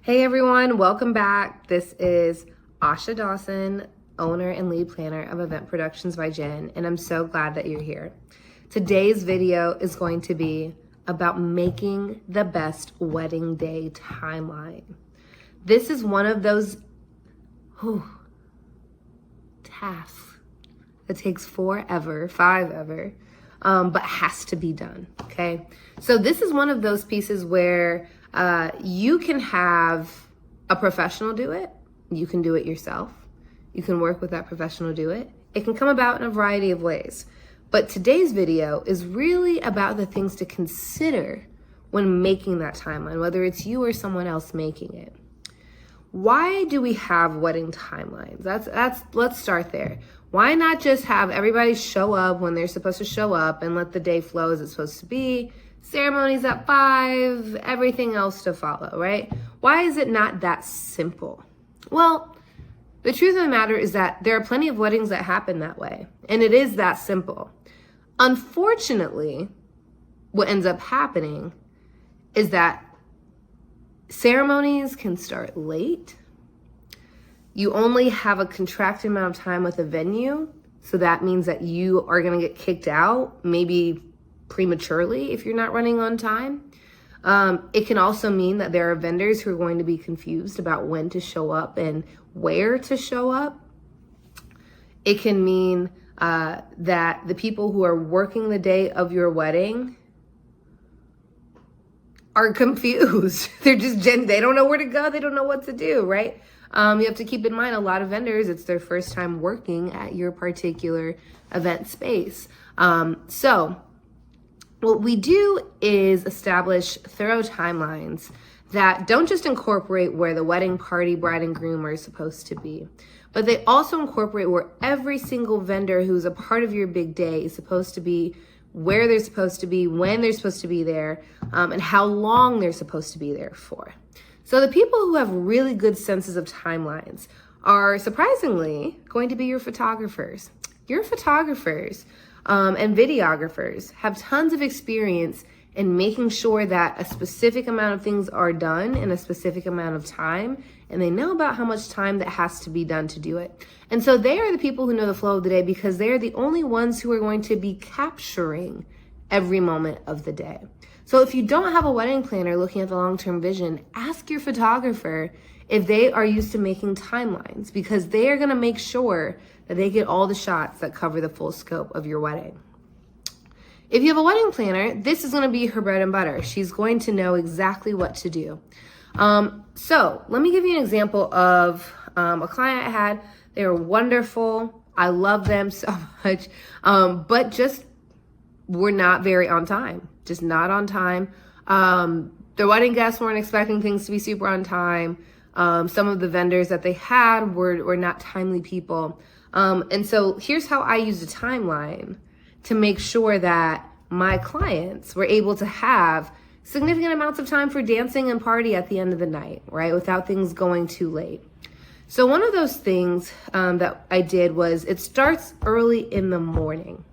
Hey everyone, welcome back. This is Asha Dawson, owner and lead planner of Event Productions by Jen, and I'm so glad that you're here. Today's video is going to be about making the best wedding day timeline. This is one of those tasks that takes forever, but has to be done, okay? So this is one of those pieces where you can have a professional do it. You can do it yourself. You can work with that professional do it. It can come about in a variety of ways. But today's video is really about the things to consider when making that timeline, whether it's you or someone else making it. Why do we have wedding timelines? Let's start there. Why not just have everybody show up when they're supposed to show up and let the day flow as it's supposed to be? Ceremonies at 5, everything else to follow, right? Why is it not that simple? Well, the truth of the matter is that there are plenty of weddings that happen that way, and it is that simple. Unfortunately, what ends up happening is that ceremonies can start late. You only have a contracted amount of time with a venue, so that means that you are going to get kicked out, maybe prematurely if you're not running on time. It can also mean that there are vendors who are going to be confused about when to show up and where to show up. It can mean that the people who are working the day of your wedding are confused. They don't know where to go. They don't know what to do, right? You have to keep in mind a lot of vendors, it's their first time working at your particular event space. So what we do is establish thorough timelines that don't just incorporate where the wedding party, bride and groom are supposed to be, but they also incorporate where every single vendor who's a part of your big day is supposed to be, where they're supposed to be, when they're supposed to be there, and how long they're supposed to be there for. So the people who have really good senses of timelines are surprisingly going to be your photographers. Your photographers and videographers have tons of experience in making sure that a specific amount of things are done in a specific amount of time, and they know about how much time that has to be done to do it. And so they are the people who know the flow of the day because they're the only ones who are going to be capturing every moment of the day. So if you don't have a wedding planner looking at the long-term vision, ask your photographer if they are used to making timelines, because they are going to make sure that they get all the shots that cover the full scope of your wedding. If you have a wedding planner, this is going to be her bread and butter. She's going to know exactly what to do. So let me give you an example of a client I had. They were wonderful. I love them so much, but just were not very on time. Just not on time. Their wedding guests weren't expecting things to be super on time. Some of the vendors that they had were not timely people. And so here's how I use a timeline to make sure that my clients were able to have significant amounts of time for dancing and party at the end of the night, right? Without things going too late. So one of those things that I did was it starts early in the morning.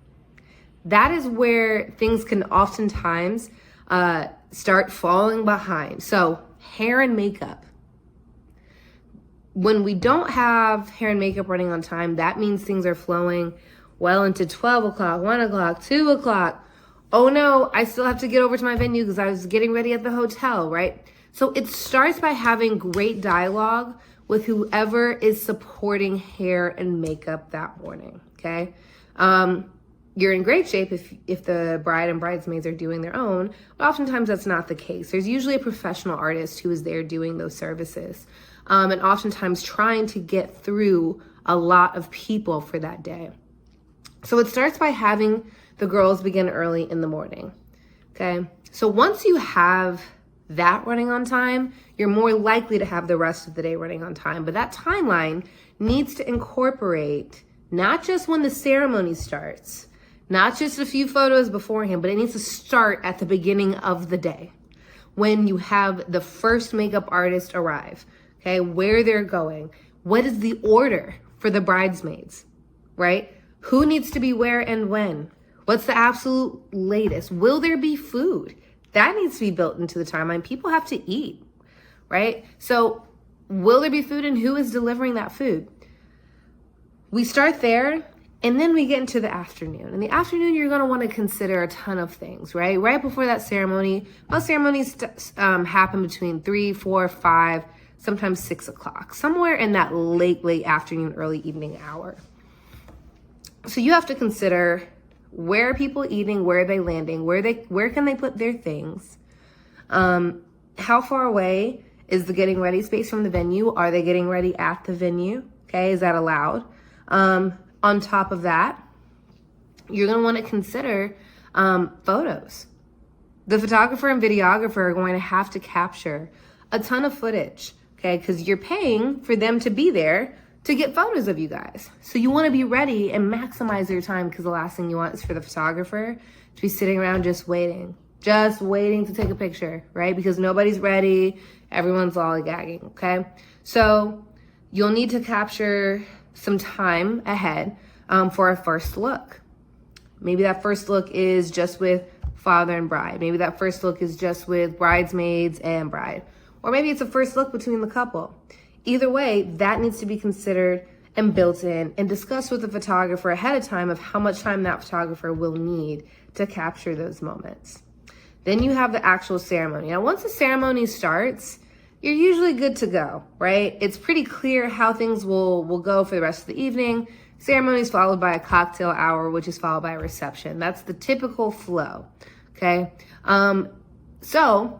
That is where things can oftentimes start falling behind. So hair and makeup. When we don't have hair and makeup running on time, that means things are flowing well into 12 o'clock, 1 o'clock, 2 o'clock. Oh no, I still have to get over to my venue because I was getting ready at the hotel, right? So it starts by having great dialogue with whoever is supporting hair and makeup that morning, okay? You're in great shape if the bride and bridesmaids are doing their own, but oftentimes that's not the case. There's usually a professional artist who is there doing those services, and oftentimes trying to get through a lot of people for that day. So it starts by having the girls begin early in the morning, okay? So once you have that running on time, you're more likely to have the rest of the day running on time. But that timeline needs to incorporate not just when the ceremony starts, not just a few photos beforehand, but it needs to start at the beginning of the day when you have the first makeup artist arrive, okay? Where they're going, what is the order for the bridesmaids, right? Who needs to be where and when? What's the absolute latest? Will there be food? That needs to be built into the timeline. People have to eat, right? So will there be food, and who is delivering that food? We start there, and then we get into the afternoon. In the afternoon, you're going to want to consider a ton of things, right? Right before that ceremony, most ceremonies happen between 3, 4, 5, sometimes 6 o'clock, somewhere in that late afternoon, early evening hour. So you have to consider, where are people eating? Where are they landing? Where can they put their things? How far away is the getting ready space from the venue? Are they getting ready at the venue? Okay, is that allowed? On top of that, you're going to want to consider photos. The photographer and videographer are going to have to capture a ton of footage, okay? Because you're paying for them to be there to get photos of you guys. So you want to be ready and maximize your time, because the last thing you want is for the photographer to be sitting around just waiting to take a picture, right? Because nobody's ready, everyone's lollygagging, okay? So you'll need to capture some time ahead for a first look. Maybe that first look is just with father and bride. Maybe that first look is just with bridesmaids and bride. Or maybe it's a first look between the couple. Either way, that needs to be considered and built in and discussed with the photographer ahead of time of how much time that photographer will need to capture those moments. Then you have the actual ceremony. Now, once the ceremony starts, you're usually good to go, right? It's pretty clear how things will go for the rest of the evening. Ceremony is followed by a cocktail hour, which is followed by a reception. That's the typical flow, okay? So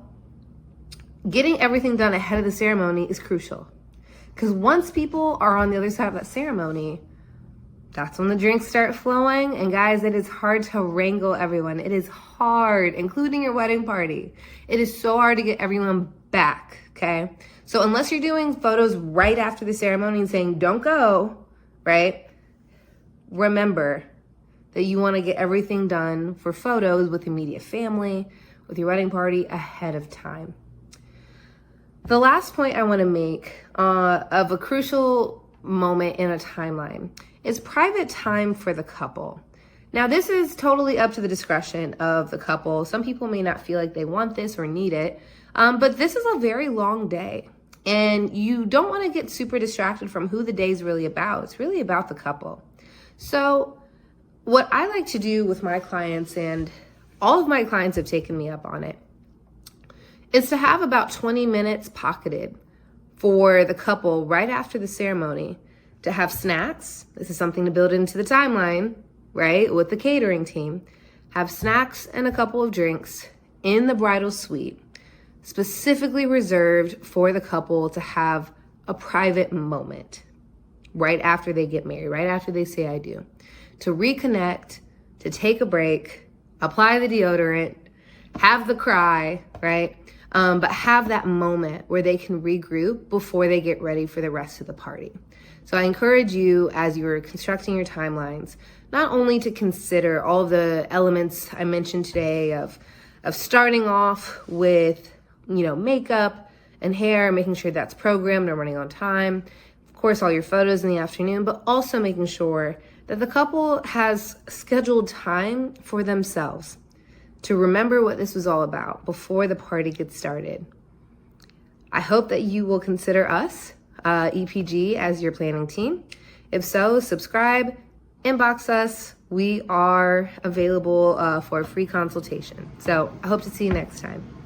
getting everything done ahead of the ceremony is crucial, because once people are on the other side of that ceremony, that's when the drinks start flowing. And guys, it is hard to wrangle everyone. It is hard, including your wedding party. It is so hard to get everyone back, okay? So unless you're doing photos right after the ceremony and saying, don't go, right? Remember that you want to get everything done for photos with immediate family, with your wedding party ahead of time. The last point I want to make of a crucial moment in a timeline is private time for the couple. Now, this is totally up to the discretion of the couple. Some people may not feel like they want this or need it, but this is a very long day, and you don't want to get super distracted from who the day is really about. It's really about the couple. So what I like to do with my clients, and all of my clients have taken me up on it, is to have about 20 minutes pocketed for the couple right after the ceremony to have snacks. This is something to build into the timeline, right? With the catering team. Have snacks and a couple of drinks in the bridal suite, specifically reserved for the couple to have a private moment right after they get married, right after they say I do, to reconnect, to take a break, apply the deodorant, have the cry, right? But have that moment where they can regroup before they get ready for the rest of the party. So I encourage you, as you're constructing your timelines, not only to consider all the elements I mentioned today of starting off with, makeup and hair, making sure that's programmed and running on time. Of course, all your photos in the afternoon, but also making sure that the couple has scheduled time for themselves to remember what this was all about before the party gets started. I hope that you will consider us, EPG, as your planning team. If so, subscribe, inbox us. We are available for a free consultation. So I hope to see you next time.